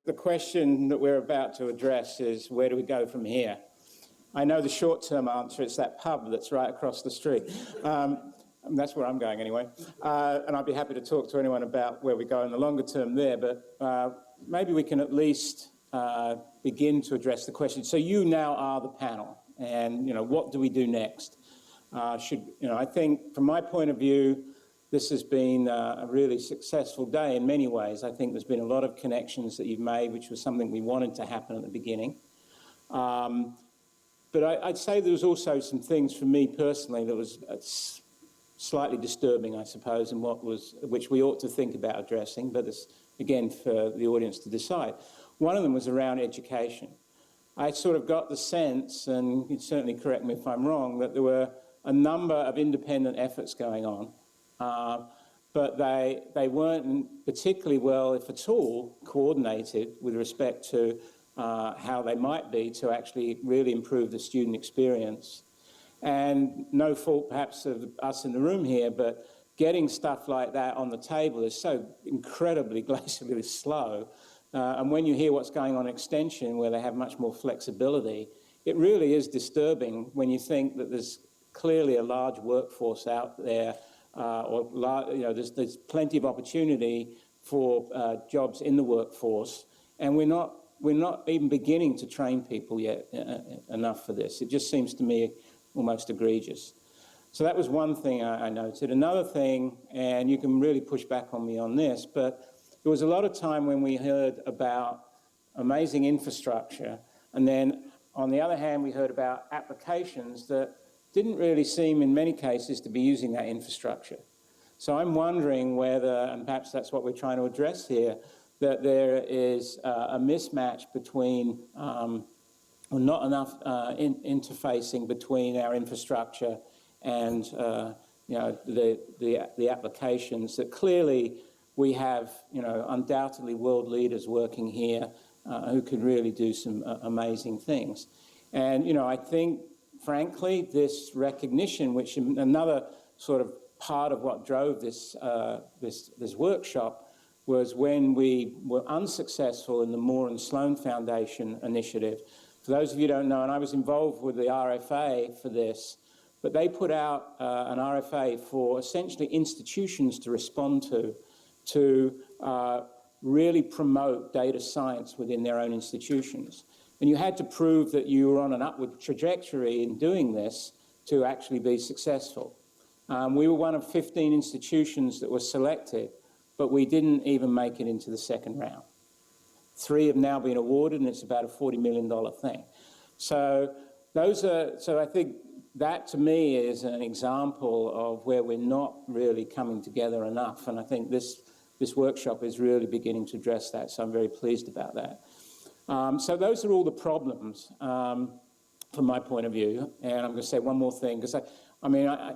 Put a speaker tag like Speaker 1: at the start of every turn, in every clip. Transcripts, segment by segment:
Speaker 1: The question that we're about to address is, where do we go from here? I know the short-term answer, it's that pub that's right across the street. That's where I'm going anyway. And I'd be happy to talk to anyone about where we go in the longer term there, but maybe we can at least begin to address the question. So you now are the panel, and what do we do next? I think from my point of view, this has been a really successful day in many ways. I think there's been a lot of connections that you've made, which was something we wanted to happen at the beginning. But I'd say there was also some things for me personally that was slightly disturbing, I suppose, and which we ought to think about addressing, but it's, again, for the audience to decide. One of them was around education. I sort of got the sense, and you'd certainly correct me if I'm wrong, that there were a number of independent efforts going on, but they weren't particularly well, if at all, coordinated with respect to how they might be to actually really improve the student experience. And no fault perhaps of us in the room here, but getting stuff like that on the table is so incredibly glacially slow. And when you hear what's going on in Extension, where they have much more flexibility, it really is disturbing when you think that there's clearly a large workforce out there, there's plenty of opportunity for jobs in the workforce, and we're not even beginning to train people yet enough for this. It just seems to me almost egregious. So that was one thing I noted. Another thing, and you can really push back on me on this, but there was a lot of time when we heard about amazing infrastructure, and then on the other hand we heard about applications that didn't really seem in many cases to be using that infrastructure. So I'm wondering whether, and perhaps that's what we're trying to address here, that there is a mismatch between, or not enough interfacing between our infrastructure and the applications. That clearly we have undoubtedly world leaders working here who can really do some amazing things. And I think, frankly, this recognition, which another sort of part of what drove this workshop, was when we were unsuccessful in the Moore and Sloan Foundation initiative. For those of you who don't know, and I was involved with the RFA for this, but they put out an RFA for essentially institutions to respond to really promote data science within their own institutions. And you had to prove that you were on an upward trajectory in doing this to actually be successful. We were one of 15 institutions that were selected, but we didn't even make it into the second round. 3 have now been awarded, and it's about a $40 million thing. So I think that to me is an example of where we're not really coming together enough, and I think this workshop is really beginning to address that, so I'm very pleased about that. So those are all the problems from my point of view, and I'm going to say one more thing, because I'm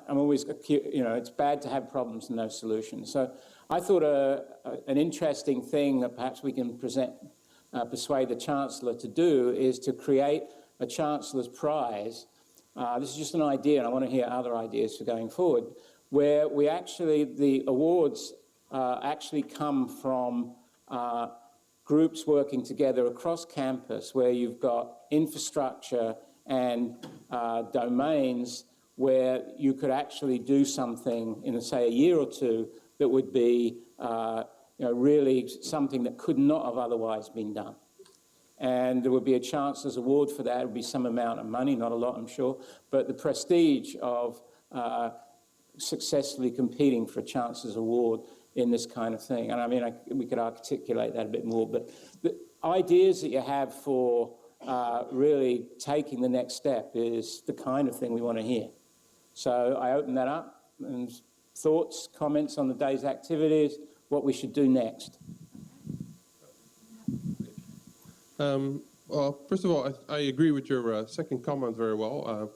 Speaker 1: always, it's bad to have problems and no solutions. So I thought an interesting thing that perhaps we can persuade the Chancellor to do is to create a Chancellor's Prize. This is just an idea, and I want to hear other ideas for going forward, where the awards actually come from groups working together across campus, where you've got infrastructure and domains where you could actually do something in, say, a year or two that would be really something that could not have otherwise been done. And there would be a Chancellor's Award for that. It would be some amount of money, not a lot, I'm sure, but the prestige of successfully competing for a Chancellor's Award in this kind of thing. And we could articulate that a bit more, but the ideas that you have for really taking the next step is the kind of thing we want to hear. So I open that up, and thoughts, comments on the day's activities, what we should do next.
Speaker 2: Well, first of all, I agree with your second comment very well.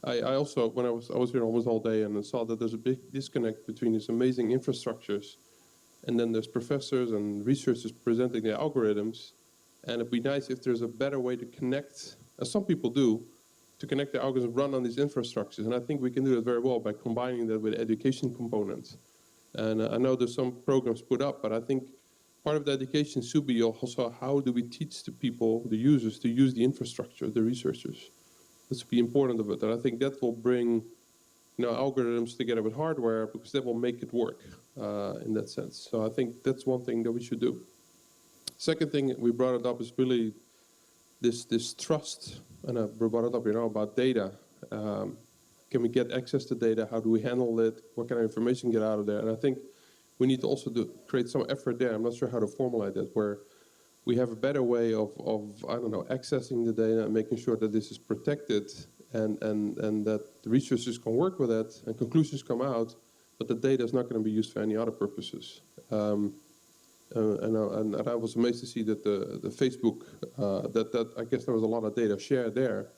Speaker 2: I also, when I was here almost all day, and I saw that there's a big disconnect between these amazing infrastructures, and then there's professors and researchers presenting their algorithms. And it'd be nice if there's a better way to connect, as some people do, to connect the algorithms run on these infrastructures. And I think we can do that very well by combining that with education components. And I know there's some programs put up, but I think part of the education should be also how do we teach the people, the users, to use the infrastructure, the researchers. This will be important of it, and I think that will bring algorithms together with hardware, because that will make it work in that sense. So I think that's one thing that we should do. Second thing we brought it up is really this trust, and we brought it up, about data. Can we get access to data? How do we handle it? What kind of information get out of there? And I think we need to also create some effort there. I'm not sure how to formulate that, where we have a better way of accessing the data and making sure that this is protected, and that the researchers can work with it and conclusions come out, but the data is not going to be used for any other purposes. And I was amazed to see that the Facebook, that I guess there was a lot of data shared there.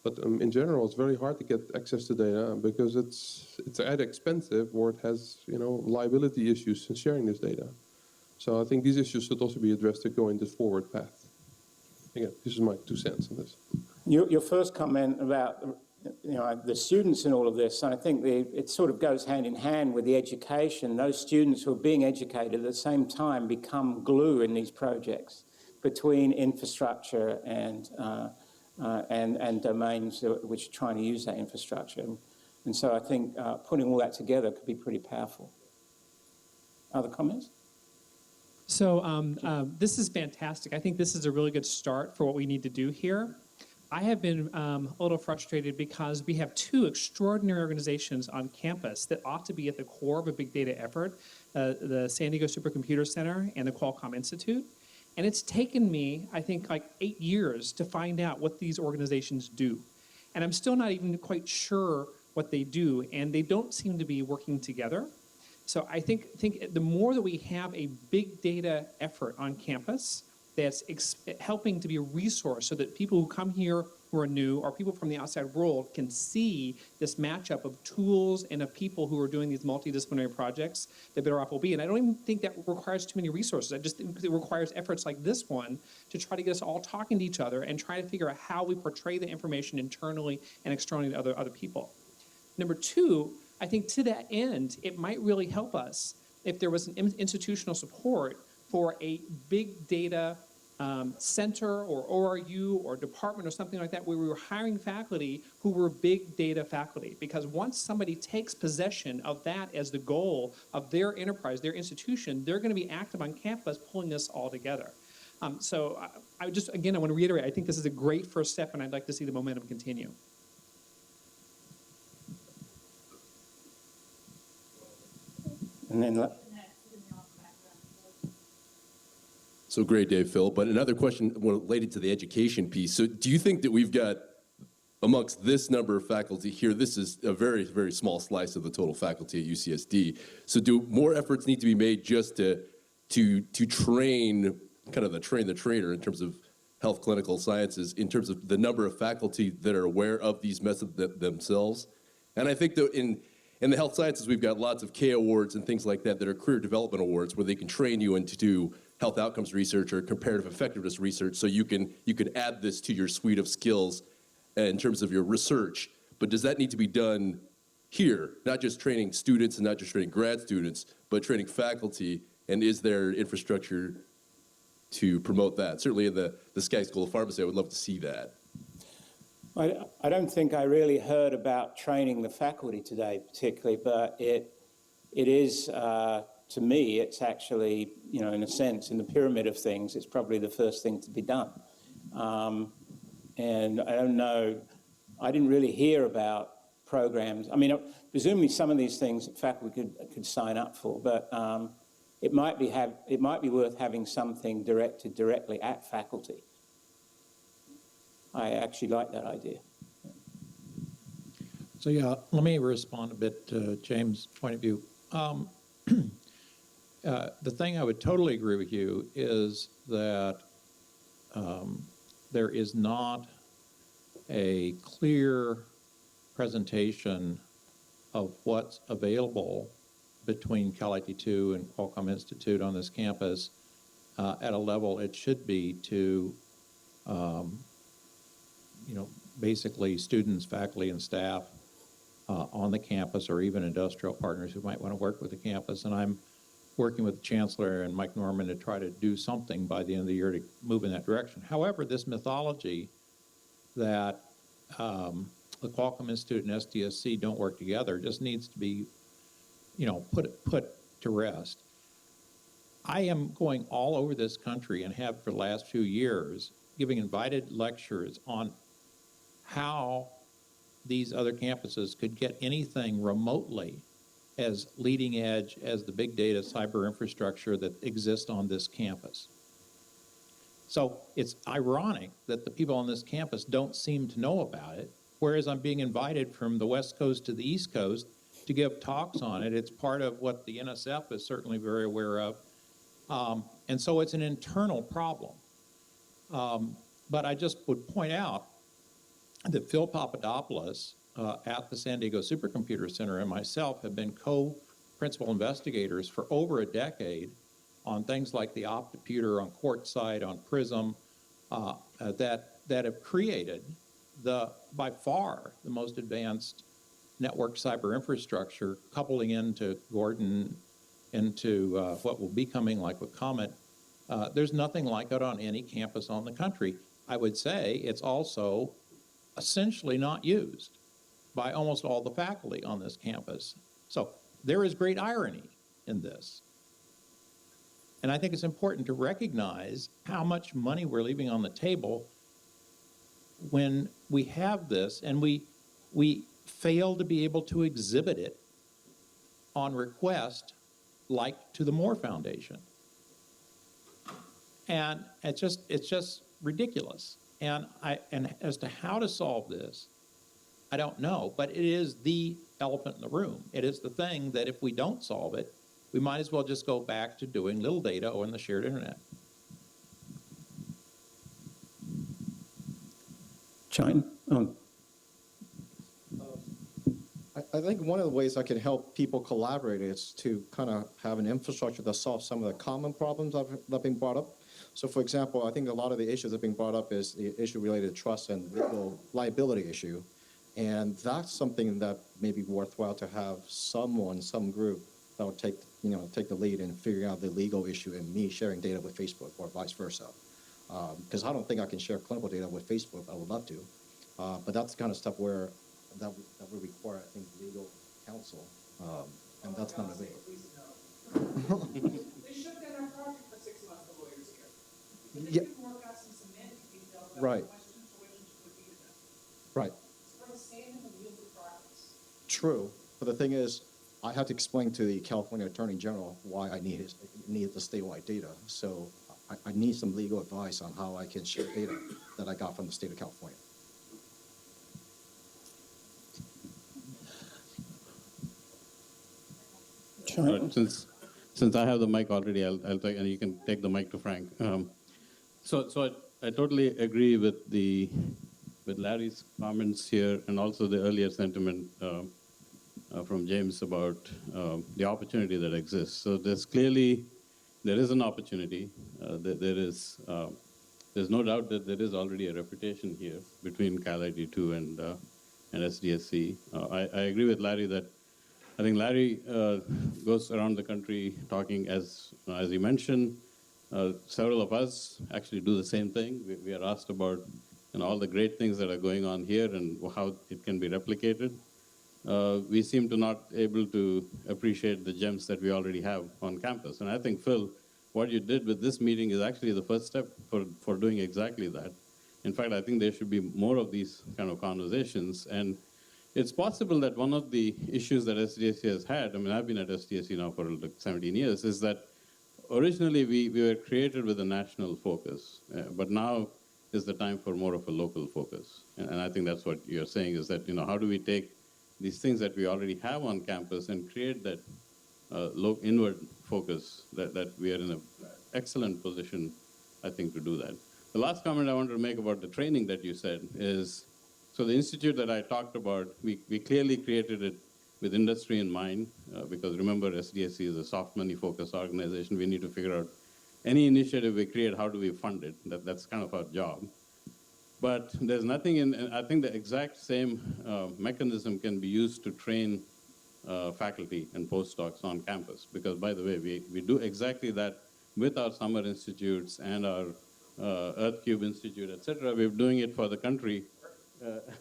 Speaker 2: But in general, it's very hard to get access to data because it's either expensive or it has liability issues in sharing this data. So I think these issues should also be addressed to go in this forward path. Again, this is my 2 cents on this.
Speaker 1: Your first comment about the students in all of this, I think it sort of goes hand in hand with the education. Those students who are being educated at the same time become glue in these projects between infrastructure and domains which are trying to use that infrastructure. And so I think putting all that together could be pretty powerful. Other comments?
Speaker 3: So this is fantastic. I think this is a really good start for what we need to do here. I have been a little frustrated because we have 2 extraordinary organizations on campus that ought to be at the core of a big data effort, the San Diego Supercomputer Center and the Qualcomm Institute. And it's taken me, I think, like 8 years to find out what these organizations do. And I'm still not even quite sure what they do, and they don't seem to be working together. So I think the more that we have a big data effort on campus that's helping to be a resource so that people who come here who are new or people from the outside world can see this matchup of tools and of people who are doing these multidisciplinary projects, the better off we'll be. And I don't even think that requires too many resources. I just think it requires efforts like this one to try to get us all talking to each other and try to figure out how we portray the information internally and externally to other people. Number 2, I think to that end, it might really help us if there was an institutional support for a big data center or ORU or department or something like that, where we were hiring faculty who were big data faculty. Because once somebody takes possession of that as the goal of their enterprise, their institution, they're going to be active on campus pulling us all together. So I want to reiterate, I think this is a great first step, and I'd like to see the momentum continue.
Speaker 1: And then
Speaker 4: So great, Dave, Phil. But another question related to the education piece. So do you think that we've got, amongst this number of faculty here, this is a very, very small slice of the total faculty at UCSD. So do more efforts need to be made just to train, kind of train the trainer in terms of health clinical sciences, in terms of the number of faculty that are aware of these methods themselves? And I think that in the health sciences, we've got lots of K awards and things like that that are career development awards where they can train you into do health outcomes research or comparative effectiveness research, so you can add this to your suite of skills in terms of your research. But does that need to be done here? Not just training students and not just training grad students, but training faculty, and is there infrastructure to promote that? Certainly in the Sky School of Pharmacy, I would love to see that.
Speaker 1: I don't think I really heard about training the faculty today particularly, but it is, to me, it's actually, in a sense, in the pyramid of things, it's probably the first thing to be done. And I don't know, I didn't really hear about programs. I mean, presumably some of these things faculty could sign up for, but it might be worth having something directed directly at faculty. I actually like that idea.
Speaker 5: So yeah, let me respond a bit to James' point of view. The thing I would totally agree with you is that there is not a clear presentation of what's available between Cal IT2 and Qualcomm Institute on this campus at a level it should be to basically students, faculty, and staff on the campus, or even industrial partners who might want to work with the campus. And working with the Chancellor and Mike Norman to try to do something by the end of the year to move in that direction. However, this mythology that the Qualcomm Institute and SDSC don't work together just needs to be, put to rest. I am going all over this country and have for the last few years giving invited lectures on how these other campuses could get anything remotely as leading edge as the big data cyber infrastructure that exists on this campus. So it's ironic that the people on this campus don't seem to know about it, whereas I'm being invited from the West Coast to the East Coast to give talks on it. It's part of what the NSF is certainly very aware of. And so it's an internal problem. But I just would point out that Phil Papadopoulos at the San Diego Supercomputer Center and myself have been co-principal investigators for over a decade on things like the Optoputer, on Quartzsite, on Prism, that have created by far the most advanced network cyber infrastructure, coupling into Gordon, into what will be coming like with Comet. There's nothing like it on any campus on the country. I would say it's also essentially not used by almost all the faculty on this campus. So there is great irony in this. And I think it's important to recognize how much money we're leaving on the table when we have this and we fail to be able to exhibit it on request, like to the Moore Foundation. And it's just ridiculous. And as to how to solve this, I don't know, but it is the elephant in the room. It is the thing that if we don't solve it, we might as well just go back to doing little data on the shared internet.
Speaker 1: China?
Speaker 6: I think one of the ways I can help people collaborate is to kind of have an infrastructure that solves some of the common problems that are being brought up. So, for example, I think a lot of the issues that are being brought up is the issue related to trust and legal liability issue. And that's something that may be worthwhile to have someone, some group that will take the lead in figuring out the legal issue and me sharing data with Facebook or vice versa. Because I don't think I can share clinical data with Facebook. I would love to. But that's the kind of stuff where that would require, I think, legal counsel. And that's not available.
Speaker 3: They shut down our project for 6 months, the lawyers here. But they couldn't work out some semantic details about
Speaker 6: Right.
Speaker 3: questions for which would be to them.
Speaker 6: Right.
Speaker 3: It's for the standing of legal progress.
Speaker 6: True. But the thing is, I had to explain to the California Attorney General why I needed the statewide data. So I need some legal advice on how I can share data that I got from the state of California.
Speaker 7: Since I have the mic already, I'll take, and you can take the mic to Frank. So I totally agree with Larry's comments here, and also the earlier sentiment from James about the opportunity that exists. So there is an opportunity. There's no doubt that there is already a reputation here between Cal IT2 and SDSC. I agree with Larry that I think Larry goes around the country talking, as he mentioned. Several of us actually do the same thing. We are asked about all the great things that are going on here and how it can be replicated. We seem to not able to appreciate the gems that we already have on campus. And I think, Phil, what you did with this meeting is actually the first step for doing exactly that. In fact, I think there should be more of these kind of conversations. And it's possible that one of the issues that SDSC has had, I mean, I've been at SDSC now for like 17 years, is that originally we were created with a national focus, but now is the time for more of a local focus. And I think that's what you're saying, is that, how do we take these things that we already have on campus and create that inward focus that we are in an excellent position, I think, to do that. The last comment I wanted to make about the training that you said is, so the institute that I talked about, we clearly created it with industry in mind, because remember, SDSC is a soft money focused organization. We need to figure out any initiative we create, how do we fund it? That's kind of our job. But there's nothing in, and I think the exact same mechanism can be used to train faculty and postdocs on campus. Because, by the way, we do exactly that with our summer institutes and our Earth Cube Institute, et cetera. We're doing it for the country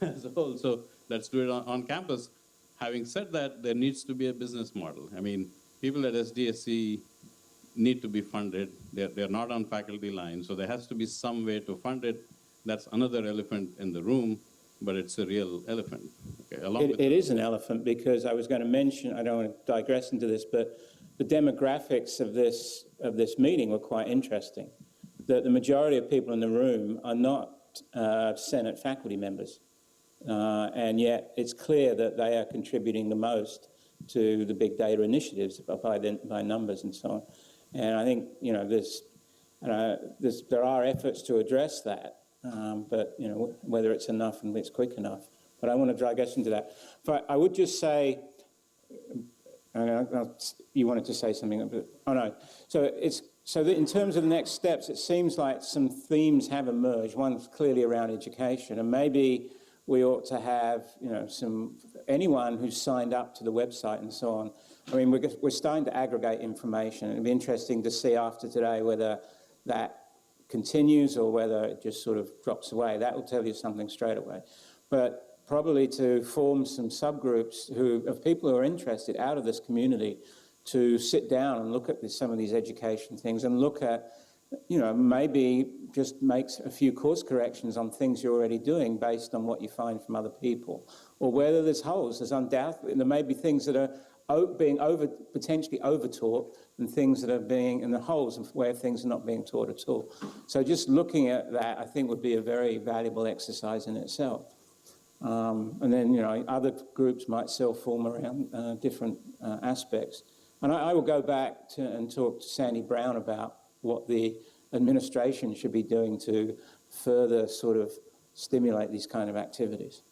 Speaker 7: as a whole. So let's do it on campus. Having said that, there needs to be a business model. I mean, people at SDSC need to be funded. They're not on faculty line, so there has to be some way to fund it. That's another elephant in the room, but it's a real elephant. Okay,
Speaker 1: It is an elephant, because I was going to mention, I don't want to digress into this, but the demographics of this meeting were quite interesting. The majority of people in the room are not Senate faculty members, and yet it's clear that they are contributing the most to the big data initiatives by numbers and so on. And I think, you know, there are efforts to address that, but, you know, whether it's enough and it's quick enough. But I want to digress into that. But I would just say, you wanted to say something, but, oh no. So in terms of the next steps, it seems like some themes have emerged. One's clearly around education, and maybe we ought to have, you know, anyone who's signed up to the website and so on. I mean, we're starting to aggregate information. It'll be interesting to see after today whether that continues or whether it just sort of drops away. That will tell you something straight away. But probably to form some subgroups of people who are interested out of this community to sit down and look at some of these education things and look at, you know, maybe just makes a few course corrections on things you're already doing based on what you find from other people, or whether there's holes. There's undoubtedly, there may be things that are being potentially over-taught, and things that are being in the holes where things are not being taught at all. So just looking at that, I think, would be a very valuable exercise in itself. And then, you know, other groups might self-form around different aspects. And I will go back and talk to Sandy Brown about what the administration should be doing to further sort of stimulate these kind of activities.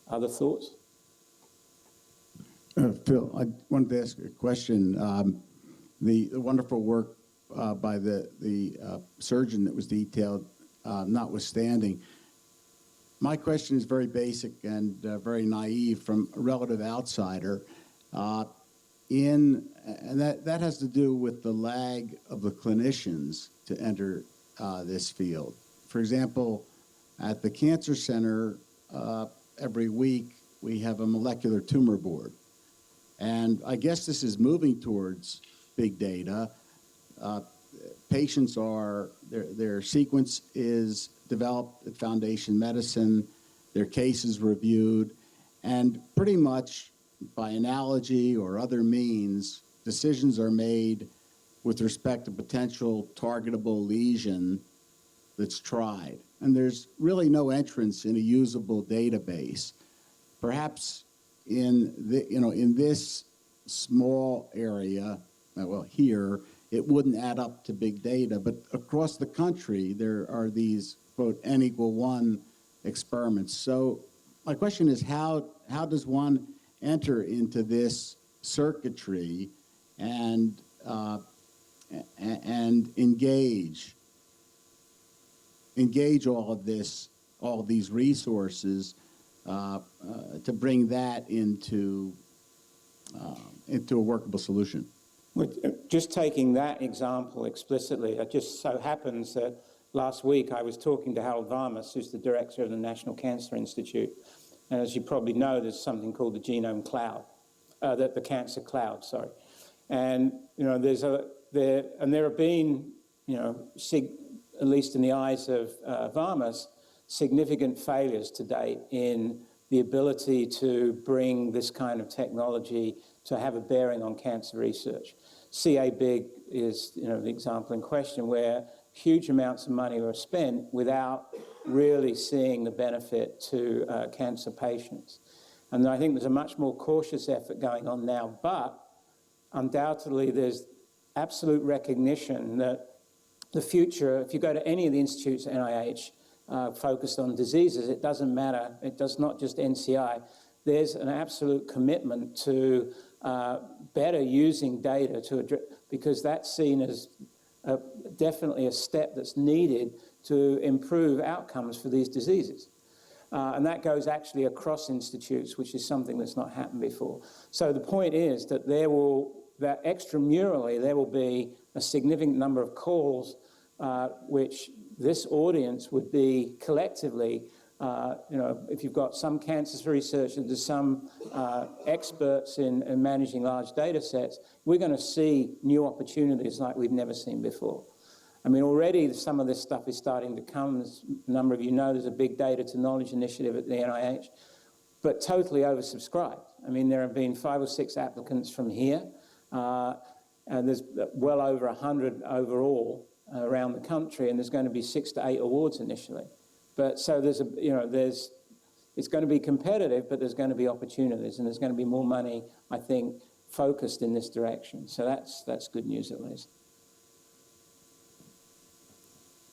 Speaker 1: Other thoughts?
Speaker 8: Phil, I wanted to ask a question. The wonderful work by the surgeon that was detailed, notwithstanding, my question is very basic and very naive from a relative outsider. And that has to do with the lag of the clinicians to enter this field. For example, at the Cancer Center, every week we have a molecular tumor board. And I guess this is moving towards big data. Patients their sequence is developed at Foundation Medicine, their cases reviewed, and pretty much by analogy or other means, decisions are made with respect to potential targetable lesion that's tried. And there's really no entrance in a usable database. Perhaps in this small area, well, here, it wouldn't add up to big data, but across the country, there are these, quote, N=1 experiments. So my question is, how does one enter into this circuitry and engage all of these resources to bring that into a workable solution?
Speaker 1: Just taking that example explicitly, it just so happens that last week I was talking to Harold Varmus, who's the director of the National Cancer Institute. And as you probably know, there's something called the genome cloud, the cancer cloud, sorry. And, you know, there have been, you know, at least in the eyes of Varmus, significant failures to date in the ability to bring this kind of technology to have a bearing on cancer research. CA-BIG is, you know, the example in question, where huge amounts of money were spent without really seeing the benefit to cancer patients. And I think there's a much more cautious effort going on now, but undoubtedly there's absolute recognition that the future, if you go to any of the institutes at NIH focused on diseases, it doesn't matter, it does not just NCI, there's an absolute commitment to better using data to address, because that's seen as definitely a step that's needed to improve outcomes for these diseases. And that goes actually across institutes, which is something that's not happened before. So the point is that that extramurally, there will be a significant number of calls which this audience would be collectively, if you've got some cancer researchers, there's some experts in managing large data sets, we're going to see new opportunities like we've never seen before. I mean, already some of this stuff is starting to come. As a number of you know, there's a big data to knowledge initiative at the NIH, but totally oversubscribed. I mean, there have been 5 or 6 applicants from here, and there's well over 100 overall around the country, and there's going to be 6 to 8 awards initially. But so it's going to be competitive, but there's going to be opportunities, and there's going to be more money, I think, focused in this direction. So that's good news at least.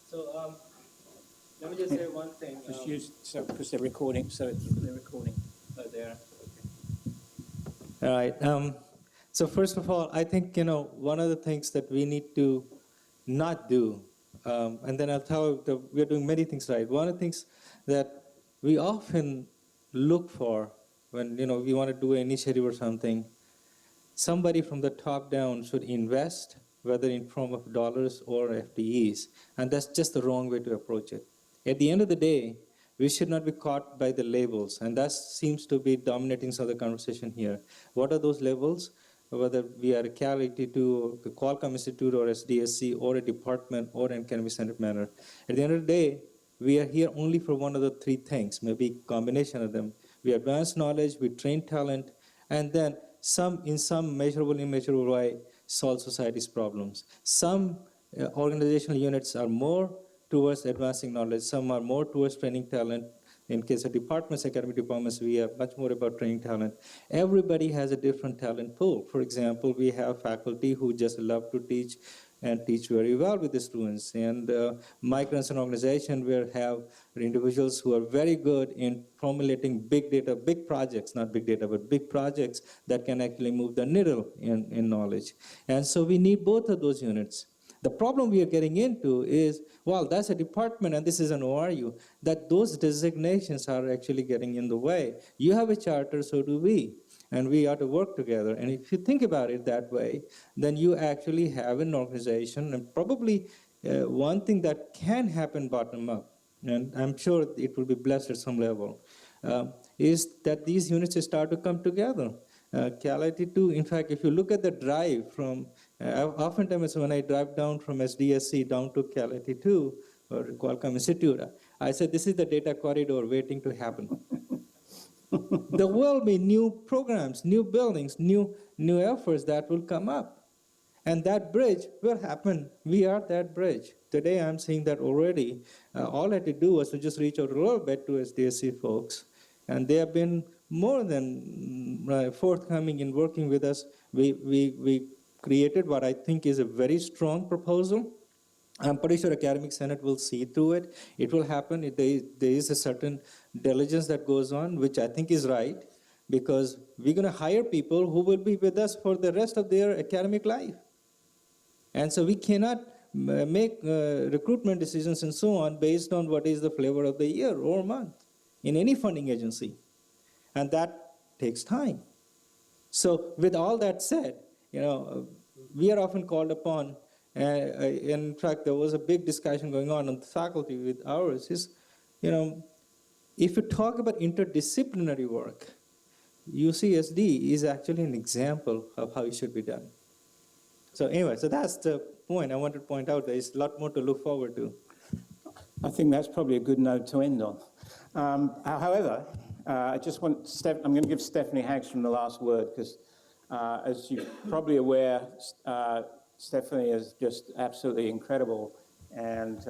Speaker 9: So let me just say one thing.
Speaker 1: Just use, because they're recording, they're recording. Oh, there. Okay.
Speaker 9: All right. So first of all, I think, one of the things that we need to not do, and then I'll tell you that we're doing many things right. One of the things that we often look for when, we want to do an initiative or something, somebody from the top down should invest, whether in form of dollars or FTEs, and that's just the wrong way to approach it. At the end of the day, we should not be caught by the labels, and that seems to be dominating some of the conversation here. What are those labels? Whether we are a Cal 82, a Qualcomm Institute, or SDSC, or a department, or an academic-centered manner. At the end of the day, we are here only for one of the 3 things, maybe a combination of them. We advance knowledge, we train talent, and then in some measurable, immeasurable way, solve society's problems. Some organizational units are more towards advancing knowledge, some are more towards training talent. In case of departments, academic departments, we are much more about training talent. Everybody has a different talent pool. For example, we have faculty who just love to teach and teach very well with the students. And my grants and organization will have individuals who are very good in formulating big data, big projects, not big data, but big projects that can actually move the needle in knowledge. And so we need both of those units. The problem we are getting into is, well, that's a department and this is an ORU, that those designations are actually getting in the way. You have a charter, so do we. And we ought to work together. And if you think about it that way, then you actually have an organization, and probably one thing that can happen bottom up, and I'm sure it will be blessed at some level, is that these units start to come together. Cal 82, in fact, if you look at the drive from, oftentimes when I drive down from SDSC down to Cal 82 or Qualcomm Institute, I said, this is the data corridor waiting to happen. There will be new programs, new buildings, new efforts that will come up. And that bridge will happen. We are that bridge. Today I'm seeing that already. All I had to do was to just reach out a little bit to SDSC folks. And they have been more than forthcoming in working with us. We created what I think is a very strong proposal. I'm pretty sure Academic Senate will see through it. It will happen. There is a certain diligence that goes on, which I think is right, because we're going to hire people who will be with us for the rest of their academic life. And so we cannot make recruitment decisions and so on based on what is the flavor of the year or month in any funding agency. And that takes time. So with all that said, we are often called upon. In fact, there was a big discussion going on the faculty with ours is, if you talk about interdisciplinary work, UCSD is actually an example of how it should be done. So anyway, so that's the point I wanted to point out. There is a lot more to look forward to.
Speaker 1: I think that's probably a good note to end on. However, I just want I'm going to give Stephanie Hagstrom the last word, because as you're probably aware, Stephanie is just absolutely incredible, and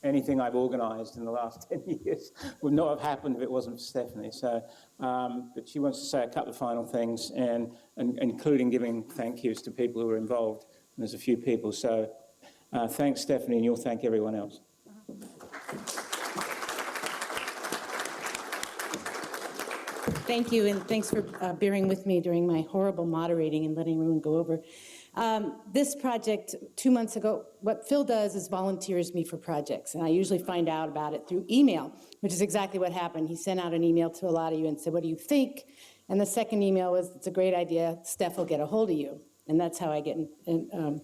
Speaker 1: anything I've organized in the last 10 years would not have happened if it wasn't for Stephanie. So, but she wants to say a couple of final things, and including giving thank yous to people who were involved. And there's a few people. So thanks, Stephanie, and you'll thank everyone else.
Speaker 10: Thank you, and thanks for bearing with me during my horrible moderating and letting everyone go over. This project, 2 months ago, what Phil does is volunteers me for projects, and I usually find out about it through email, which is exactly what happened. He sent out an email to a lot of you and said, what do you think? And the second email was, it's a great idea, Steph will get a hold of you. And that's how I get in.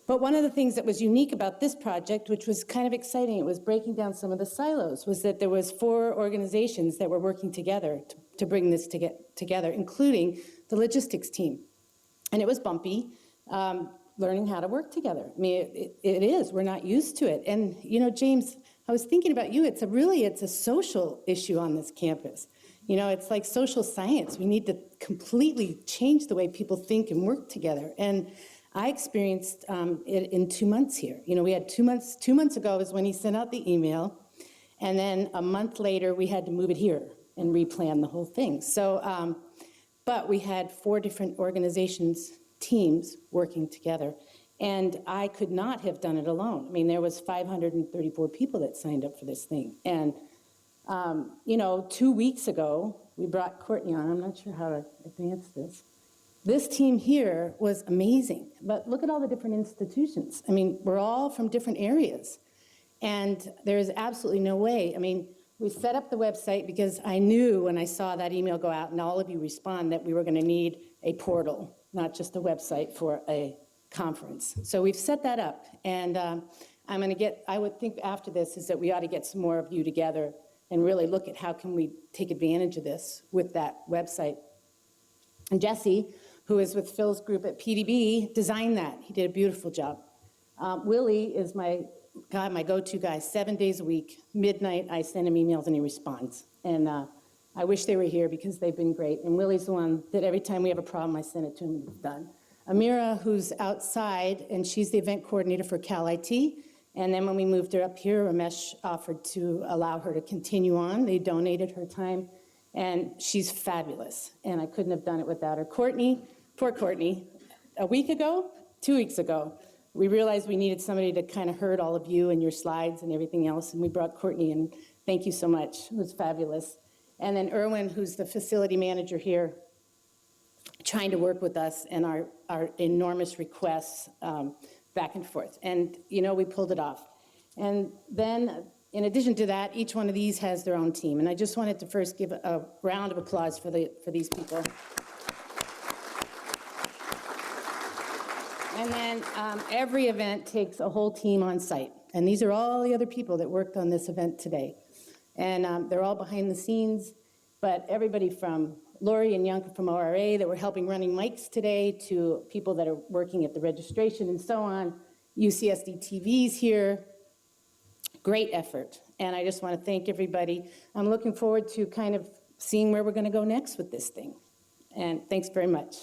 Speaker 10: But one of the things that was unique about this project, which was kind of exciting, it was breaking down some of the silos, was that there was 4 organizations that were working together to bring this together, including the logistics team. And it was bumpy, learning how to work together. I mean, it is, we're not used to it. And, you know, James, I was thinking about you, it's a social issue on this campus. You know, it's like social science. We need to completely change the way people think and work together. And I experienced it in 2 months here. You know, we had 2 months. 2 months ago is when he sent out the email, and then a month later we had to move it here and replan the whole thing. So, but we had 4 different organizations, teams working together, and I could not have done it alone. I mean, there was 534 people that signed up for this thing, and you know, 2 weeks ago we brought Courtney on. I'm not sure how to advance this. This team here was amazing, but look at all the different institutions. I mean, we're all from different areas, and there's absolutely no way. I mean, we set up the website because I knew when I saw that email go out and all of you respond that we were going to need a portal, not just a website for a conference. So we've set that up, and I would think after this is that we ought to get some more of you together and really look at how can we take advantage of this with that website. And Jesse, who is with Phil's group at PDB, designed that. He did a beautiful job. Willie is my go-to guy, 7 days a week. Midnight, I send him emails and he responds. And I wish they were here because they've been great. And Willie's the one that every time we have a problem, I send it to him and it's done. Amira, who's outside, and she's the event coordinator for Cal IT. And then when we moved her up here, Ramesh offered to allow her to continue on. They donated her time. And she's fabulous, and I couldn't have done it without her. Courtney, poor Courtney, a week ago, 2 weeks ago, we realized we needed somebody to kind of herd all of you and your slides and everything else, and we brought Courtney, and thank you so much. It was fabulous. And then Erwin, who's the facility manager here, trying to work with us and our enormous requests back and forth. And, you know, we pulled it off. And then, in addition to that, each one of these has their own team. And I just wanted to first give a round of applause for these people. And then every event takes a whole team on site. And these are all the other people that worked on this event today. And they're all behind the scenes. But everybody from Lori and Yanka from ORA that were helping running mics today to people that are working at the registration and so on. UCSD TV's here. Great effort, and I just want to thank everybody. I'm looking forward to kind of seeing where we're going to go next with this thing, and thanks very much.